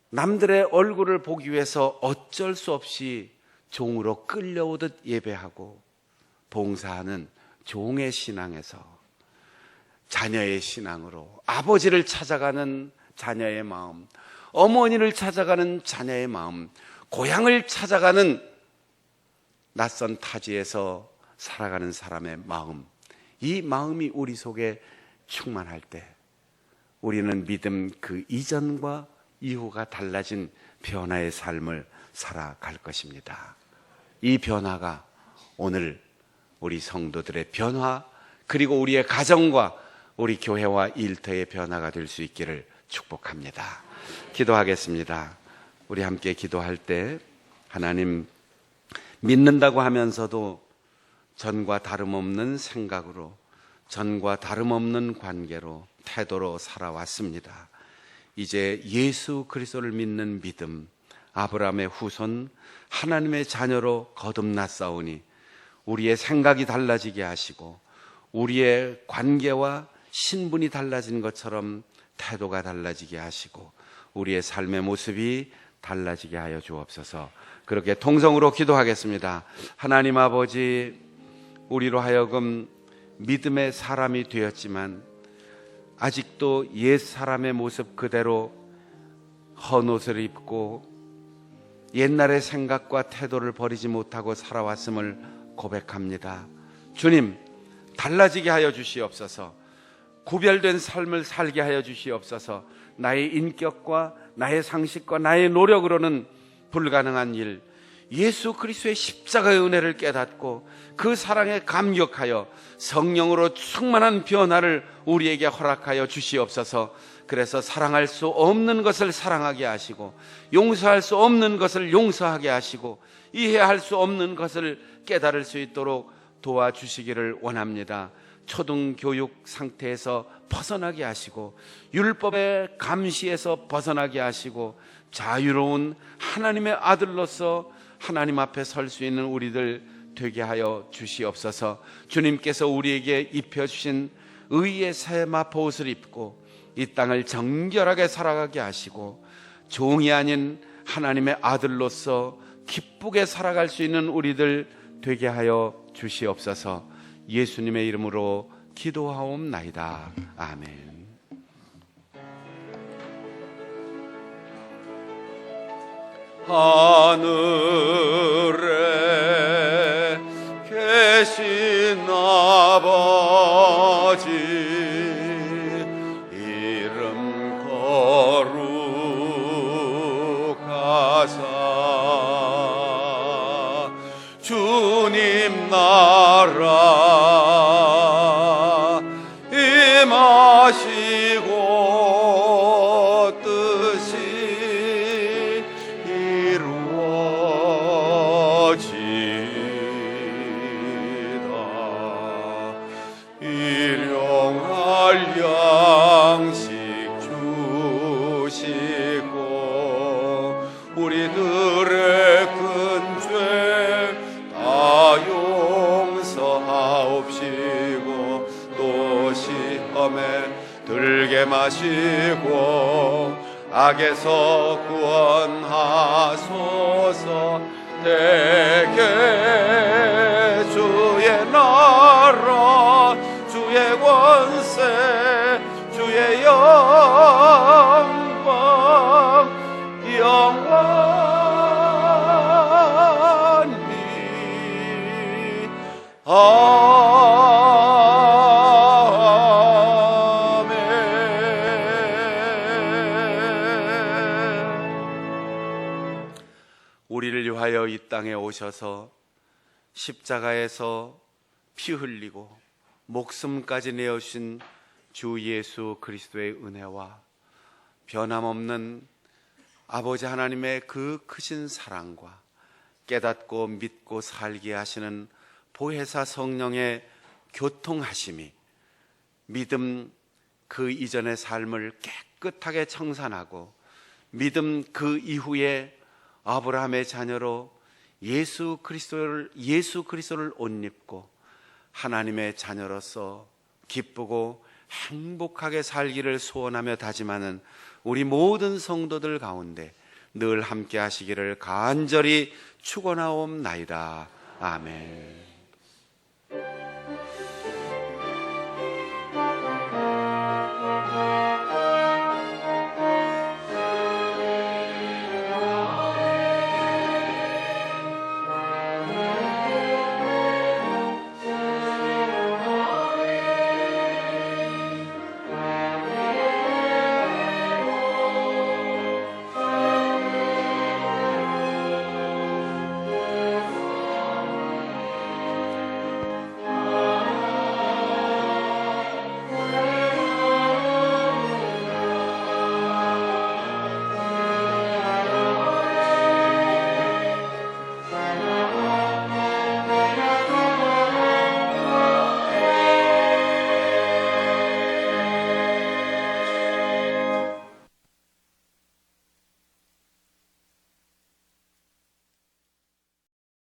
남들의 얼굴을 보기 위해서 어쩔 수 없이 종으로 끌려오듯 예배하고 봉사하는 종의 신앙에서 자녀의 신앙으로 아버지를 찾아가는 자녀의 마음, 어머니를 찾아가는 자녀의 마음, 고향을 찾아가는 낯선 타지에서 살아가는 사람의 마음, 이 마음이 우리 속에 충만할 때 우리는 믿음 그 이전과 이후가 달라진 변화의 삶을 살아갈 것입니다. 이 변화가 오늘 우리 성도들의 변화, 그리고 우리의 가정과 우리 교회와 일터의 변화가 될 수 있기를 축복합니다. 기도하겠습니다. 우리 함께 기도할 때 하나님, 믿는다고 하면서도 전과 다름없는 생각으로, 전과 다름없는 관계로, 태도로 살아왔습니다. 이제 예수 그리스도를 믿는 믿음, 아브라함의 후손 하나님의 자녀로 거듭났사오니 우리의 생각이 달라지게 하시고 우리의 관계와 신분이 달라진 것처럼 태도가 달라지게 하시고 우리의 삶의 모습이 달라지게 하여 주옵소서. 그렇게 통성으로 기도하겠습니다. 하나님 아버지, 우리로 하여금 믿음의 사람이 되었지만 아직도 옛 사람의 모습 그대로 헌옷을 입고 옛날의 생각과 태도를 버리지 못하고 살아왔음을 고백합니다. 주님, 달라지게 하여 주시옵소서. 구별된 삶을 살게 하여 주시옵소서. 나의 인격과 나의 상식과 나의 노력으로는 불가능한 일, 예수 그리스도의 십자가의 은혜를 깨닫고 그 사랑에 감격하여 성령으로 충만한 변화를 우리에게 허락하여 주시옵소서. 그래서 사랑할 수 없는 것을 사랑하게 하시고 용서할 수 없는 것을 용서하게 하시고 이해할 수 없는 것을 깨달을 수 있도록 도와주시기를 원합니다. 초등교육 상태에서 벗어나게 하시고 율법의 감시에서 벗어나게 하시고 자유로운 하나님의 아들로서 하나님 앞에 설 수 있는 우리들 되게 하여 주시옵소서. 주님께서 우리에게 입혀주신 의의 새 마포옷을 입고 이 땅을 정결하게 살아가게 하시고 종이 아닌 하나님의 아들로서 기쁘게 살아갈 수 있는 우리들 되게 하여 주시옵소서. 예수님의 이름으로 기도하옵나이다. 아멘. 하늘에 계신 아버지, 이름 거룩하사 주님 나라 임하시고 뜻이 이루어지다. 일용할 양식 주시고 우리들의 큰 죄 다 용서하옵시고 또 시험에 들게 마시고 악에서 구원하소서. 내게 주의 나라 주의 권세 주의 영광 영원히 아멘. 우리를 위하여 이 땅에 오셔서 십자가에서 피 흘리고 목숨까지 내어주신 주 예수 그리스도의 은혜와 변함없는 아버지 하나님의 그 크신 사랑과 깨닫고 믿고 살게 하시는 보혜사 성령의 교통하심이 믿음 그 이전의 삶을 깨끗하게 청산하고 믿음 그 이후에 아브라함의 자녀로 예수 그리스도를 옷 입고 하나님의 자녀로서 기쁘고 행복하게 살기를 소원하며 다짐하는 우리 모든 성도들 가운데 늘 함께 하시기를 간절히 축원하옵나이다. 아멘.